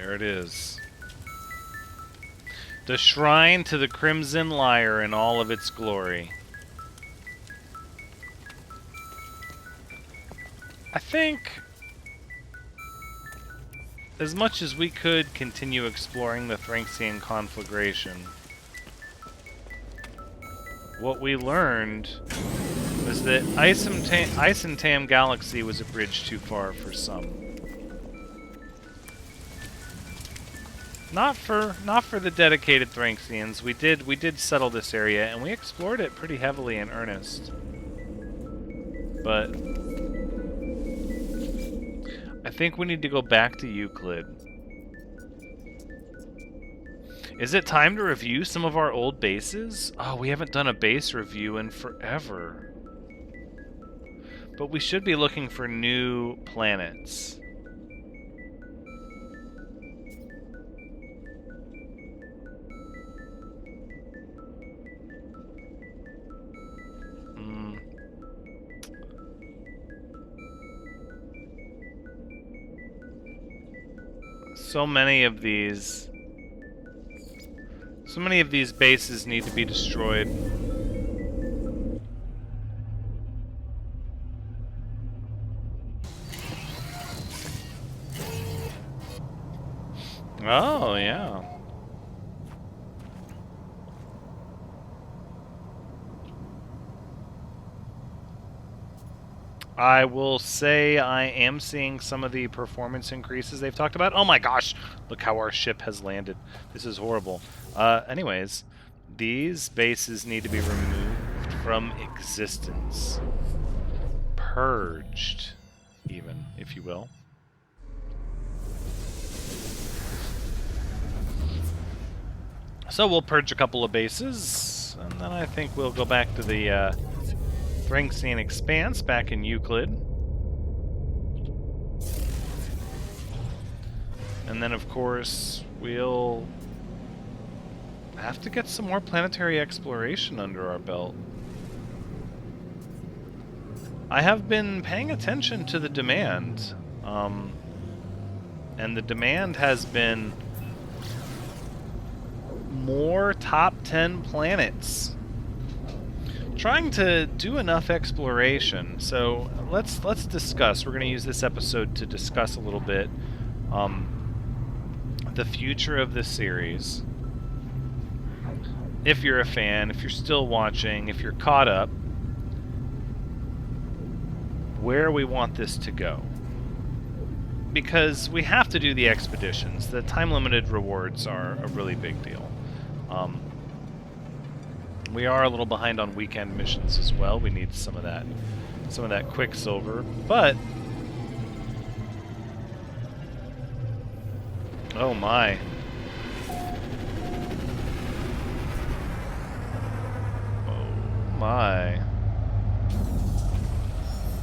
There it is. The shrine to the Crimson Lyre in all of its glory. I think, as much as we could continue exploring the Thranxian conflagration, what we learned was that Ice and Tam Galaxy was a bridge too far for some. Not for the dedicated Thranxians. We did settle this area, and we explored it pretty heavily in earnest. But I think we need to go back to Euclid. Is it time to review some of our old bases? Oh, we haven't done a base review in forever. But we should be looking for new planets. So many of these bases need to be destroyed. Oh, yeah. I will say I am seeing some of the performance increases they've talked about. Oh my gosh, look how our ship has landed. This is horrible. Anyways, these bases need to be removed from existence. Purged, even, if you will. So we'll purge a couple of bases, and then I think we'll go back to the Thranxian Expanse back in Euclid. And then, of course, we'll have to get some more planetary exploration under our belt. I have been paying attention to the demand, and the demand has been more top 10 planets. Trying to do enough exploration. So let's discuss. We're going to use this episode to discuss a little bit the future of this series. If you're a fan, if you're still watching, if you're caught up, where we want this to go. Because we have to do the expeditions. The time-limited rewards are a really big deal. We are a little behind on weekend missions as well. We need some of that quicksilver, but oh my. Oh my.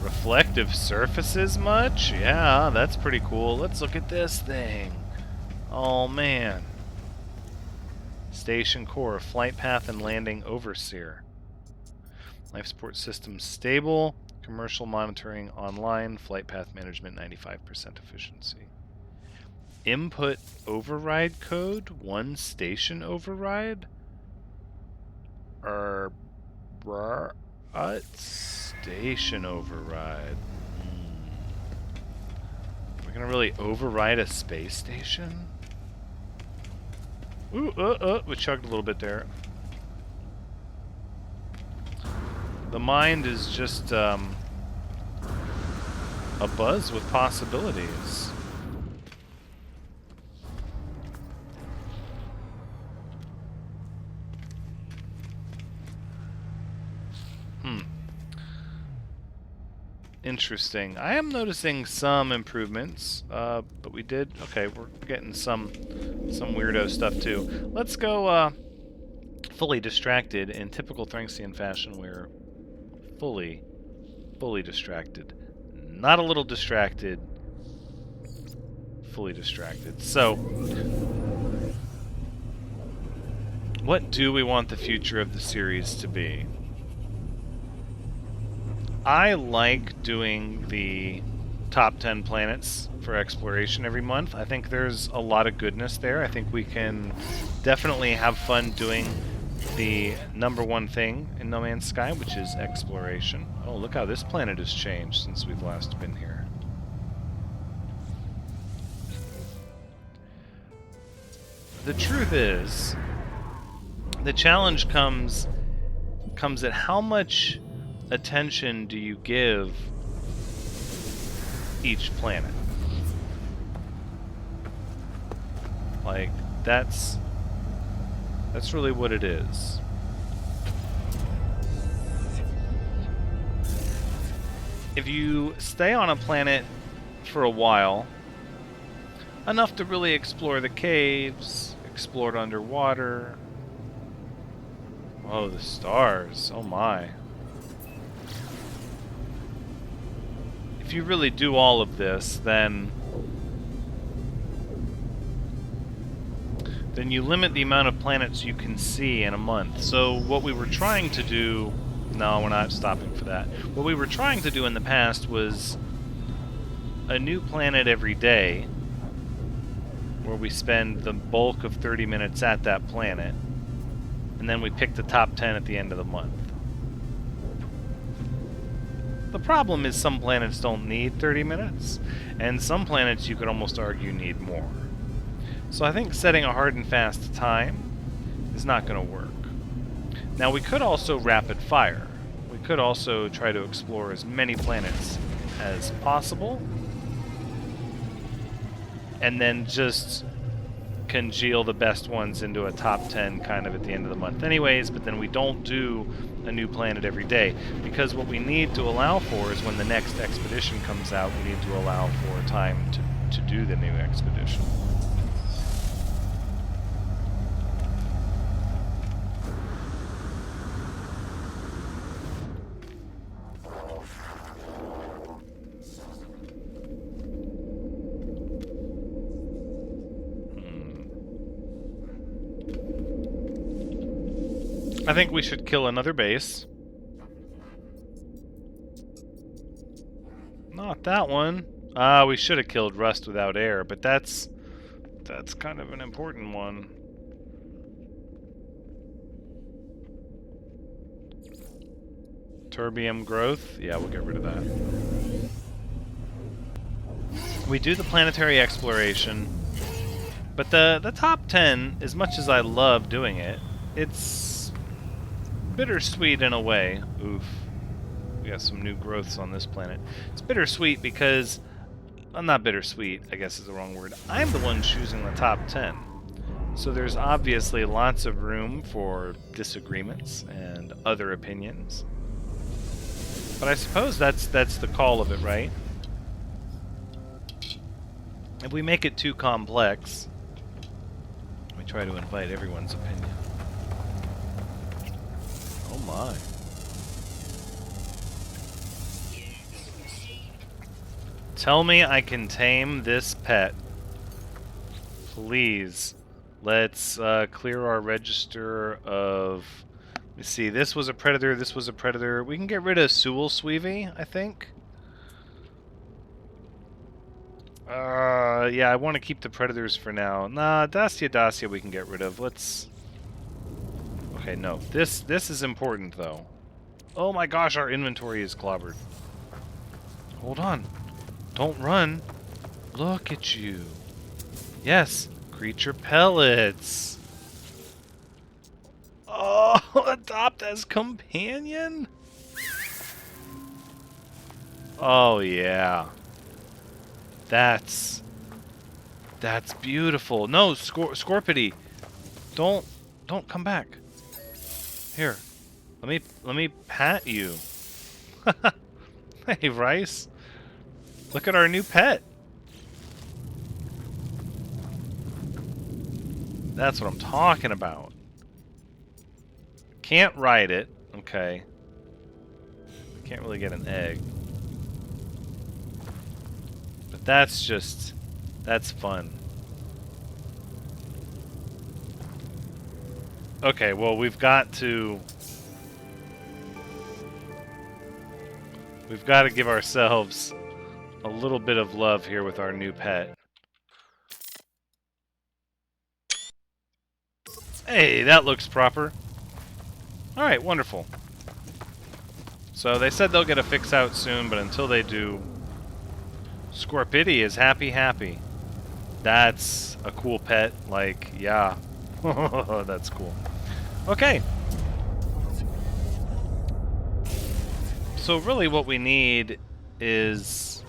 Reflective surfaces much? Yeah, that's pretty cool. Let's look at this thing. Oh man. Station core, flight path and landing overseer. Life support system stable. Commercial monitoring online. Flight path management 95% efficiency. Input override code. 1 station override. Station override. We're gonna really override a space station? Ooh, we chugged a little bit there. The mind is just a buzz with possibilities. Interesting. I am noticing some improvements, but we did... Okay, we're getting some weirdo stuff too. Let's go fully distracted. In typical Thranxian fashion, we're fully distracted. Not a little distracted. Fully distracted. So, what do we want the future of the series to be? I like doing the top 10 planets for exploration every month. I think there's a lot of goodness there. I think we can definitely have fun doing the #1 thing in No Man's Sky, which is exploration. Oh, look how this planet has changed since we've last been here. The truth is, the challenge comes at how much attention do you give each planet. Like, that's really what it is. If you stay on a planet for a while, enough to really explore the caves, explore it underwater. Oh, the stars. Oh my. If you really do all of this, then you limit the amount of planets you can see in a month. So what we were trying to do... No, we're not stopping for that. What we were trying to do in the past was a new planet every day, where we spend the bulk of 30 minutes at that planet, and then we pick the top 10 at the end of the month. The problem is some planets don't need 30 minutes, and some planets you could almost argue need more. So I think setting a hard and fast time is not going to work. Now we could also rapid fire. We could also try to explore as many planets as possible, and then just congeal the best ones into a top 10 kind of at the end of the month anyways, but then we don't do a new planet every day, because what we need to allow for is when the next expedition comes out, we need to allow for time to do the new expedition. I think we should kill another base. Not that one. Ah, we should have killed Rust Without Air, but that's kind of an important one. Terbium growth? Yeah, we'll get rid of that. We do the planetary exploration, but the top 10, as much as I love doing it, it's bittersweet in a way. Oof. We got some new growths on this planet. It's bittersweet because... Well, not bittersweet, I guess is the wrong word. I'm the one choosing the top 10. So there's obviously lots of room for disagreements and other opinions. But I suppose that's the call of it, right? If we make it too complex, we try to invite everyone's opinion. Oh my. Tell me I can tame this pet. Please. Let's clear our register of... Let me see, this was a predator, this was a predator. We can get rid of Sewell Sweevy, I think. Yeah, I want to keep the predators for now. Nah, Dacia we can get rid of. Let's... Okay, no. This is important, though. Oh my gosh, our inventory is clobbered. Hold on. Don't run. Look at you. Yes, creature pellets. Oh, adopt as companion? Oh, yeah. That's beautiful. No, Scorpity. Don't come back. Here. Let me pat you. Hey, Rice. Look at our new pet. That's what I'm talking about. Can't ride it. Okay. Can't really get an egg. But that's fun. Okay, well, we've got to give ourselves a little bit of love here with our new pet. Hey, that looks proper. Alright, wonderful. So they said they'll get a fix out soon, but until they do, Scorpidi is happy. That's a cool pet. Like, yeah. That's cool. Okay. So really what we need is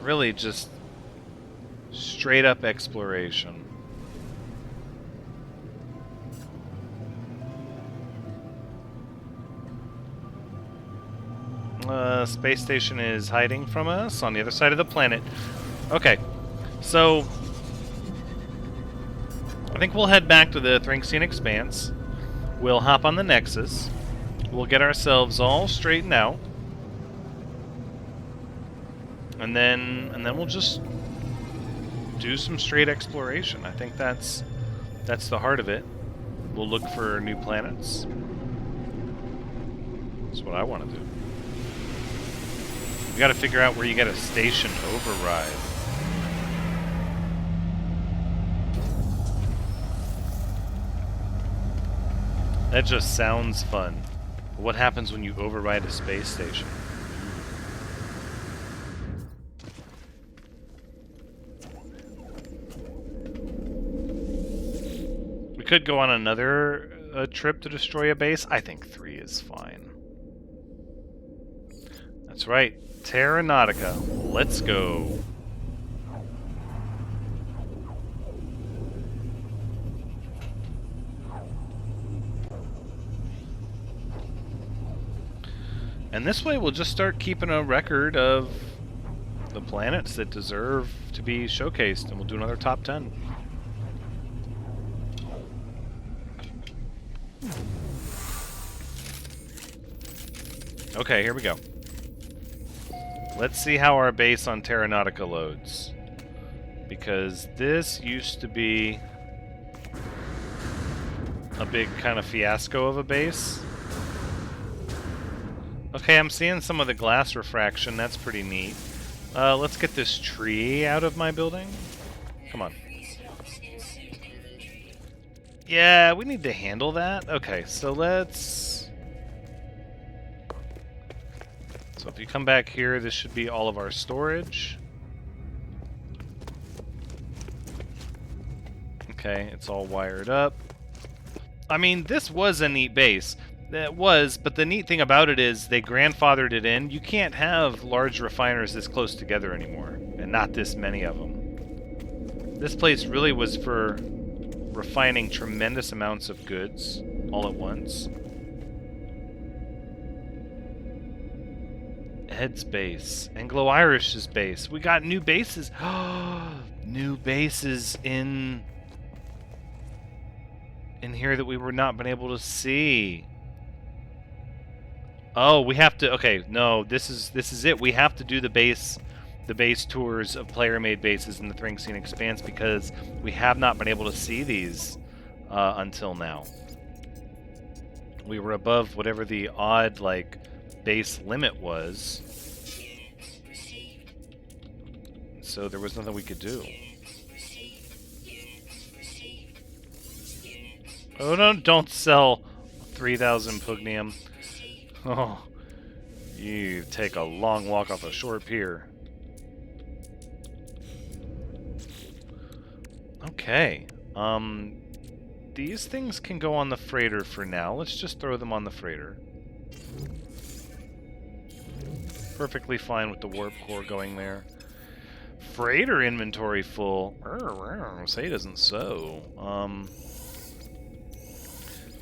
really just straight up exploration. Space station is hiding from us on the other side of the planet. Okay, so I think we'll head back to the Thringsian Expanse. We'll hop on the Nexus. We'll get ourselves all straightened out, and then we'll just do some straight exploration. I think that's the heart of it. We'll look for new planets. That's what I want to do. We got to figure out where you get a station override. That just sounds fun. What happens when you override a space station? We could go on another trip to destroy a base. I think 3 is fine. That's right. Terra Nautica. Let's go. And this way we'll just start keeping a record of the planets that deserve to be showcased, and we'll do another top 10. Okay, here we go. Let's see how our base on Terra Nautica loads. Because this used to be a big kind of fiasco of a base. Okay, I'm seeing some of the glass refraction. That's pretty neat. Let's get this tree out of my building. Come on. Yeah, we need to handle that. Okay, so let's... So if you come back here, this should be all of our storage. Okay, it's all wired up. I mean, this was a neat base. It was, but the neat thing about it is they grandfathered it in. You can't have large refiners this close together anymore, and not this many of them. This place really was for refining tremendous amounts of goods all at once. Ed's base. Anglo-Irish's base. We got new bases. New bases in here that we were not been able to see. Oh, we have to... Okay, no, this is it. We have to do the base tours of player-made bases in the Thringsian Expanse because we have not been able to see these until now. We were above whatever the odd, like, base limit was. So there was nothing we could do. Oh no, don't sell 3,000 pugnium. Oh, you take a long walk off a short pier. Okay. These things can go on the freighter for now. Let's just throw them on the freighter. Perfectly fine with the warp core going there. Freighter inventory full. Say doesn't so.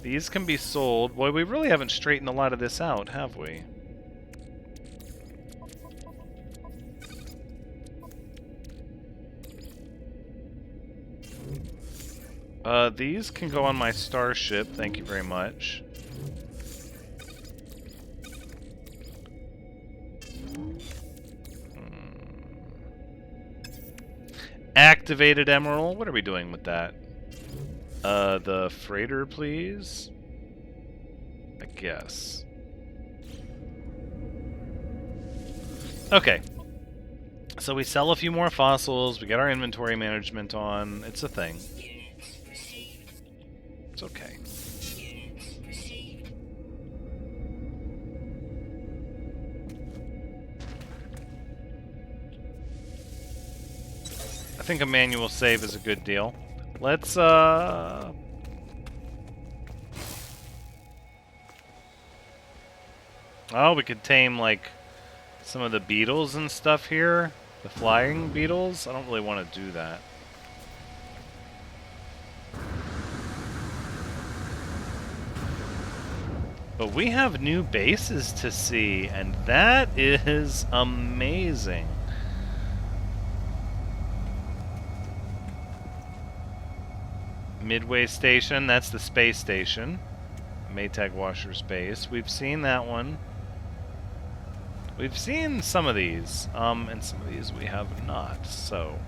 These can be sold. Boy, we really haven't straightened a lot of this out, have we? These can go on my starship. Thank you very much. Activated emerald. What are we doing with that? The freighter, please. I guess. Okay. So we sell a few more fossils, we get our inventory management on. It's a thing. It's okay. I think a manual save is a good deal. Let's, Oh, we could tame, like, some of the beetles and stuff here. The flying beetles. I don't really want to do that. But we have new bases to see, and that is amazing. Midway Station, that's the space station. Maytag Washer Space. We've seen that one. We've seen some of these, and some of these we have not, so...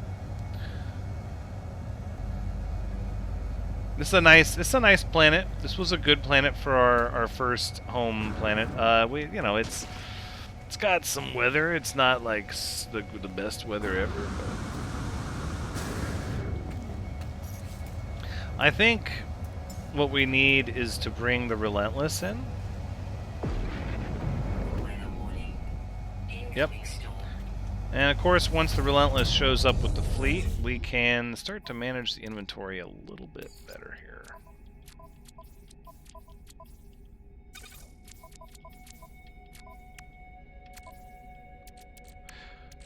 This is a nice planet. This was a good planet for our first home planet. It's got some weather. It's not like the best weather ever, but I think what we need is to bring the Relentless in. Yep. And of course, once the Relentless shows up with the fleet, we can start to manage the inventory a little bit better here.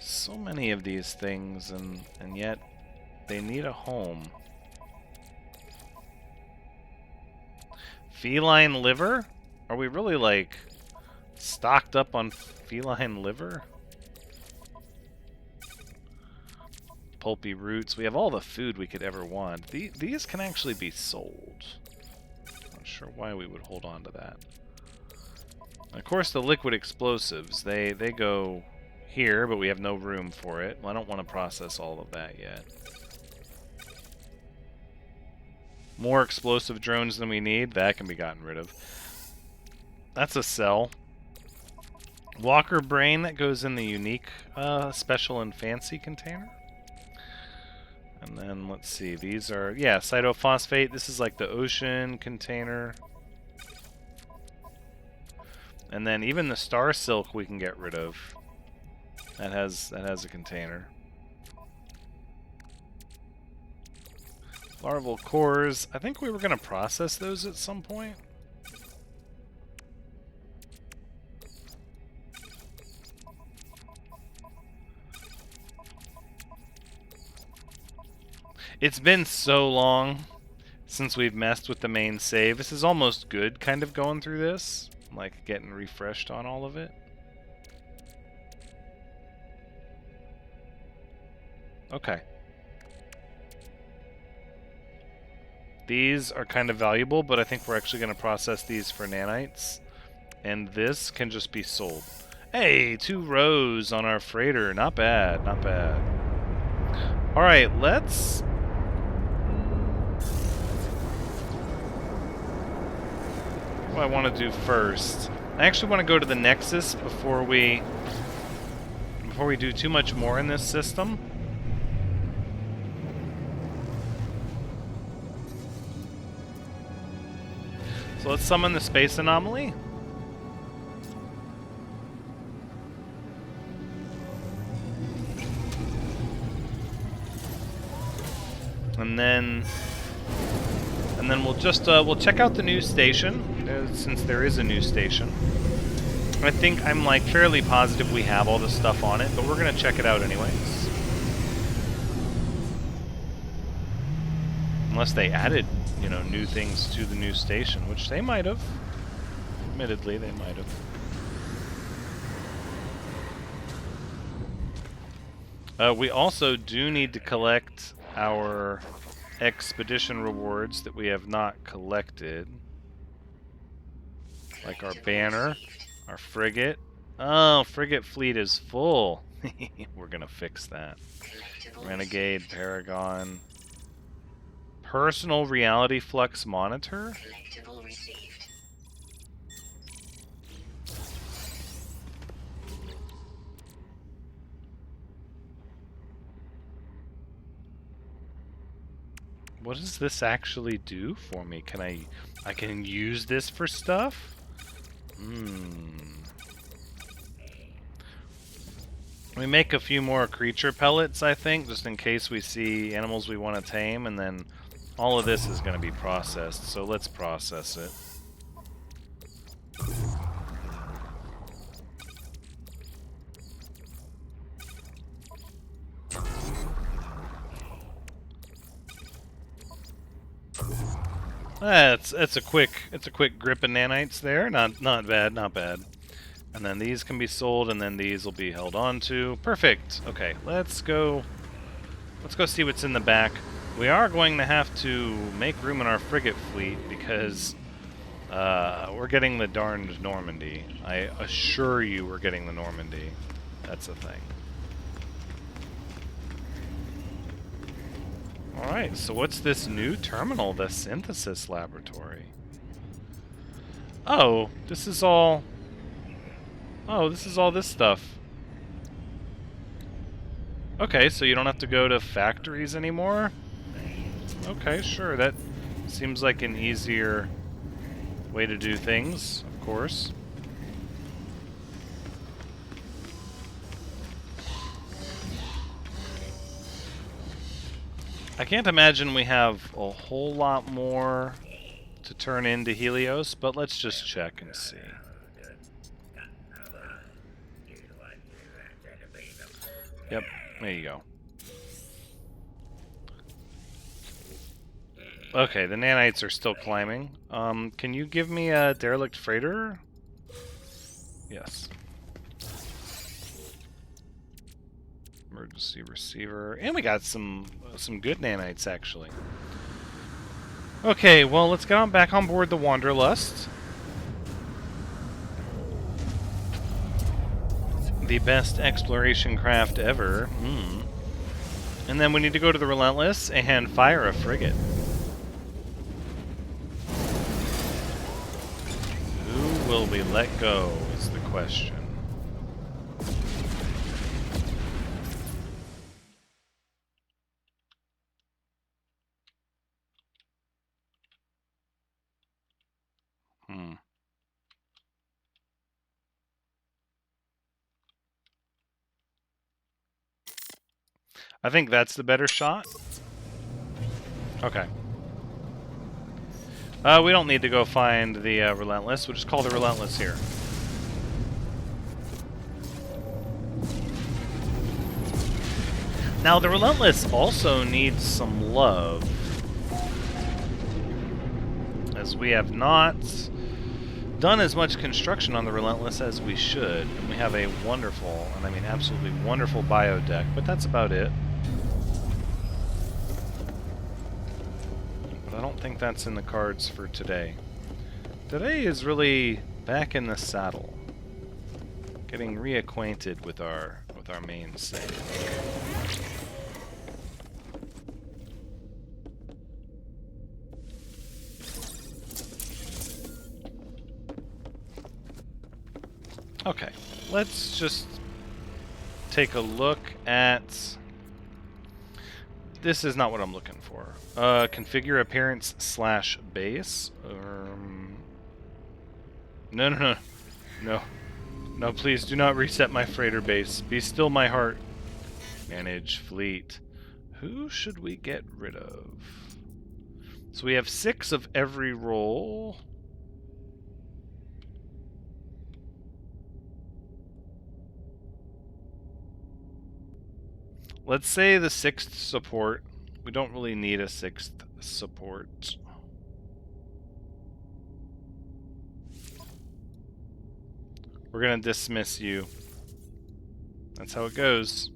So many of these things, and yet they need a home. Feline liver? Are we really, like, stocked up on feline liver? Pulpy roots. We have all the food we could ever want. These can actually be sold. Not sure why we would hold on to that. Of course, the liquid explosives, they go here, but we have no room for it. Well, I don't want to process all of that yet. More explosive drones than we need, that can be gotten rid of. That's a cell. Walker brain, that goes in the unique, special and fancy container. And then, let's see, these are, yeah, cytophosphate. This is like the ocean container. And then even the star silk we can get rid of. That has a container. Larval cores. I think we were going to process those at some point. It's been so long since we've messed with the main save. This is almost good, kind of going through this. Like, getting refreshed on all of it. Okay. These are kind of valuable, but I think we're actually going to process these for nanites. And this can just be sold. Hey, 2 rows on our freighter. Not bad, not bad. Alright, let's... What do I want to do first? I actually want to go to the Nexus before we do too much more in this system. So let's summon the space anomaly. And then we'll just we'll check out the new station, since there is a new station. I think I'm like fairly positive we have all the stuff on it, but we're gonna check it out anyways. Unless they added, you know, new things to the new station, which they might have. Admittedly, they might have. We also do need to collect our expedition rewards that we have not collected. Like our banner, our frigate. Oh, frigate fleet is full. We're gonna fix that. Renegade, Paragon. Personal reality flux monitor? what does this actually do for me? Can I can use this for stuff? We make a few more creature pellets, I think, just in case we see animals we want to tame, and then all of this is going to be processed, so let's process it. It's a quick grip of nanites there. Not bad, not bad. And then these can be sold, and then these will be held on to. Perfect. Okay, let's go see what's in the back. We are going to have to make room in our frigate fleet because we're getting the darned Normandy. I assure you we're getting the Normandy. That's a thing. Alright, so what's this new terminal, the synthesis laboratory? Oh, this is all... Oh, this is all this stuff. Okay, so you don't have to go to factories anymore? Okay, sure, that seems like an easier way to do things, of course. I can't imagine we have a whole lot more to turn into Helios, but let's just check and see. Yep, there you go. Okay, the nanites are still climbing. Can you give me a derelict freighter? Yes. Emergency receiver, and we got some good nanites actually. Okay, well let's get on back on board the Wanderlust. The best exploration craft ever. And then we need to go to the Relentless and fire a frigate. Who will we let go is the question. I think that's the better shot. Okay. We don't need to go find the Relentless. We'll just call the Relentless here. Now, the Relentless also needs some love, as we have not done as much construction on the Relentless as we should. And we have a wonderful, and I mean absolutely wonderful bio deck, but that's about it. I don't think that's in the cards for today. Today is really back in the saddle, getting reacquainted with our main set. Okay, let's just take a look at... This is not what I'm looking for. Configure appearance / base. No, please do not reset my freighter base. Be still my heart. Manage fleet. Who should we get rid of? So we have 6 of every role. Let's say the 6th support. We don't really need a 6th support. We're gonna dismiss you. That's how it goes.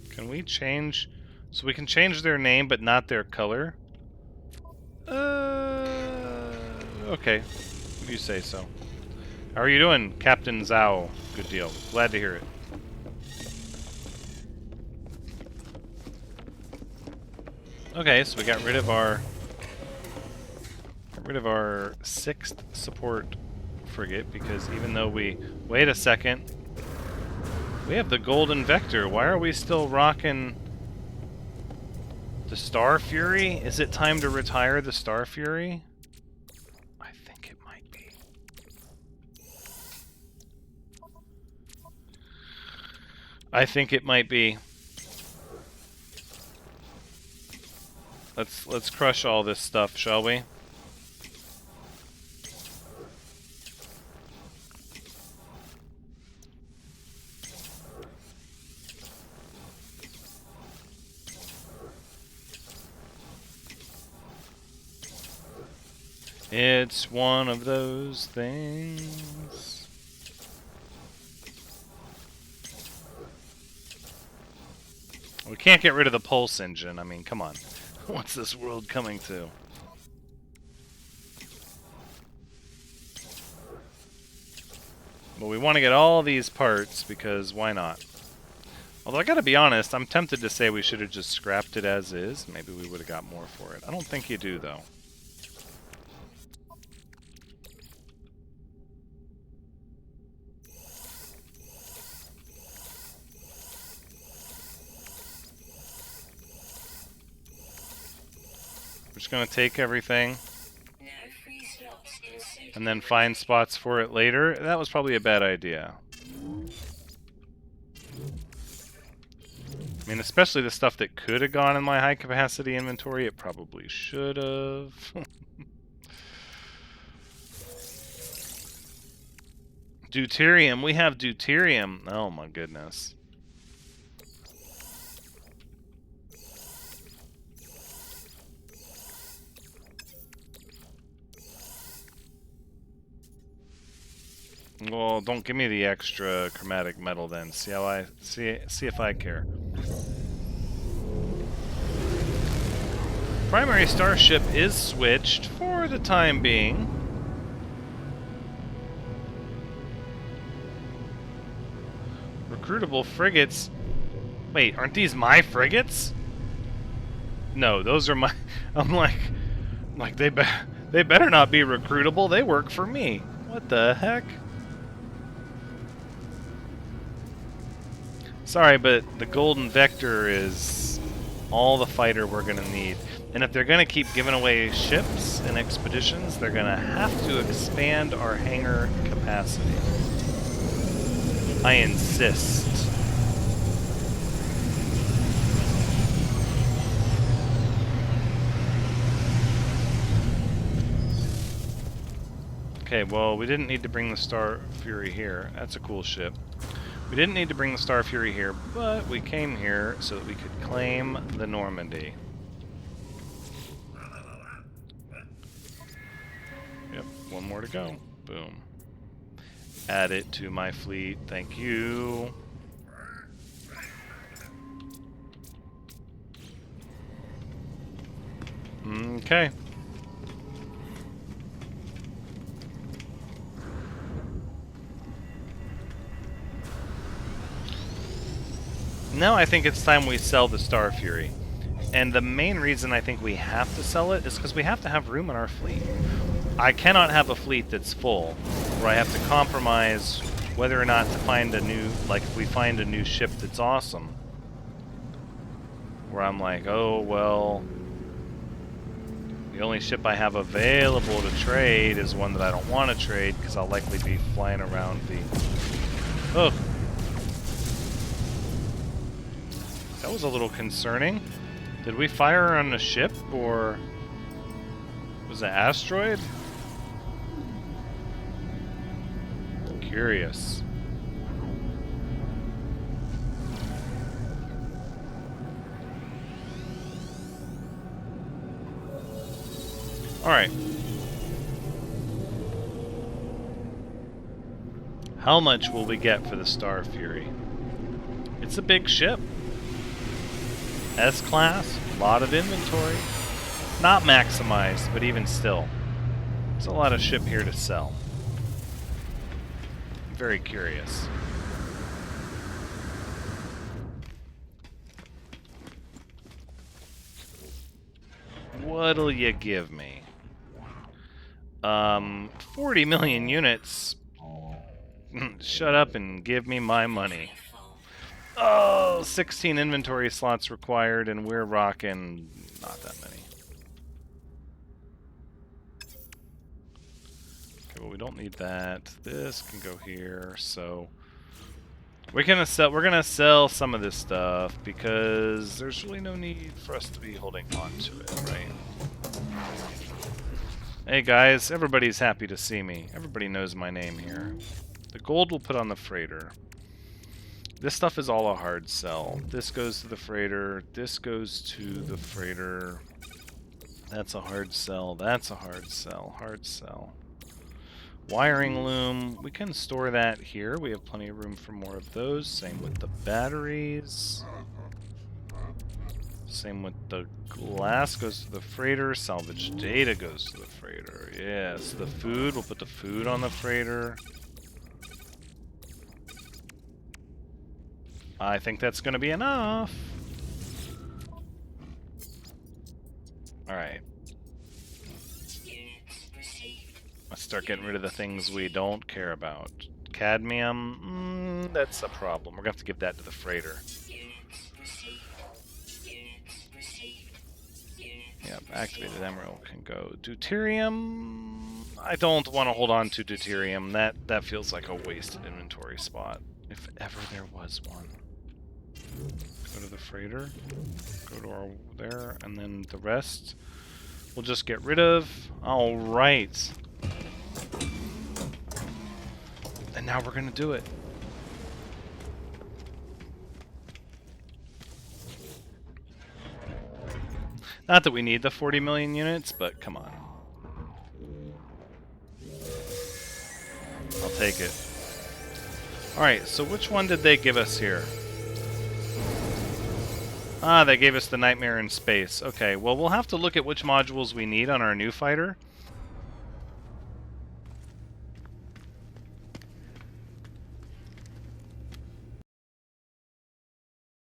Can we change? So we can change their name, but not their color? Okay. If you say so. How are you doing, Captain Zhao? Good deal. Glad to hear it. Okay, so we got rid of our 6th support frigate, because even though we... Wait a second. We have the golden vector. Why are we still rocking the Star Fury? Is it time to retire the Star Fury? I think it might be. I think it might be. Let's crush all this stuff, shall we? It's one of those things. We can't get rid of the pulse engine. I mean, come on. What's this world coming to? Well, we want to get all these parts because why not? Although I gotta be honest, I'm tempted to say we should have just scrapped it as is. Maybe we would have got more for it. I don't think you do, though. We're just gonna take everything and then find spots for it later. That was probably a bad idea. I mean, especially the stuff that could have gone in my high-capacity inventory, it probably should have. Deuterium, we have deuterium. Oh my goodness. Well, don't give me the extra chromatic metal then. See how I see if I care. Primary starship is switched for the time being. Recruitable frigates. Wait, aren't these my frigates? No, those are my. I'm like they better not be recruitable. They work for me. What the heck? Sorry, but the golden vector is all the fighter we're gonna need. And if they're gonna keep giving away ships and expeditions, they're gonna have to expand our hangar capacity. I insist. Okay, well, we didn't need to bring the Star Fury here. That's a cool ship. We didn't need to bring the Star Fury here, but we came here so that we could claim the Normandy. Yep, one more to go. Boom. Add it to my fleet. Thank you. Okay. Now I think it's time we sell the Star Fury. And the main reason I think we have to sell it is because we have to have room in our fleet. I cannot have a fleet that's full, where I have to compromise whether or not to find a new, like if we find a new ship that's awesome, where I'm like, oh well, the only ship I have available to trade is one that I don't want to trade because I'll likely be flying around the... Oh! That was a little concerning. Did we fire on a ship, or was it an asteroid? Curious. Alright. How much will we get for the Star Fury? It's a big ship. S-Class, a lot of inventory. Not maximized, but even still. There's a lot of ship here to sell. I'm very curious. What'll you give me? 40 million units. Shut up and give me my money. Oh, 16 inventory slots required, and we're rocking not that many. Okay, well, we don't need that. This can go here, so we're gonna sell some of this stuff because there's really no need for us to be holding on to it, right? Hey guys, everybody's happy to see me. Everybody knows my name here. The gold we'll put on the freighter. This stuff is all a hard sell. This goes to the freighter. This goes to the freighter. That's a hard sell. That's a hard sell. Hard sell. Wiring loom. We can store that here. We have plenty of room for more of those. Same with the batteries. Same with the glass goes to the freighter. Salvage data goes to the freighter. Yes, the food. We'll put the food on the freighter. I think that's going to be enough. Alright. Let's start getting rid of the things we don't care about. Cadmium, that's a problem. We're going to have to give that to the freighter. Yep, activated emerald can go. Deuterium, I don't want to hold on to deuterium. That feels like a wasted inventory spot, if ever there was one. Go to the freighter, go to our there, and then the rest we'll just get rid of. All right. And now we're going to do it. Not that we need the 40 million units, but come on. I'll take it. Alright, so which one did they give us here? Ah, they gave us the Nightmare in Space. Okay, well, we'll have to look at which modules we need on our new fighter.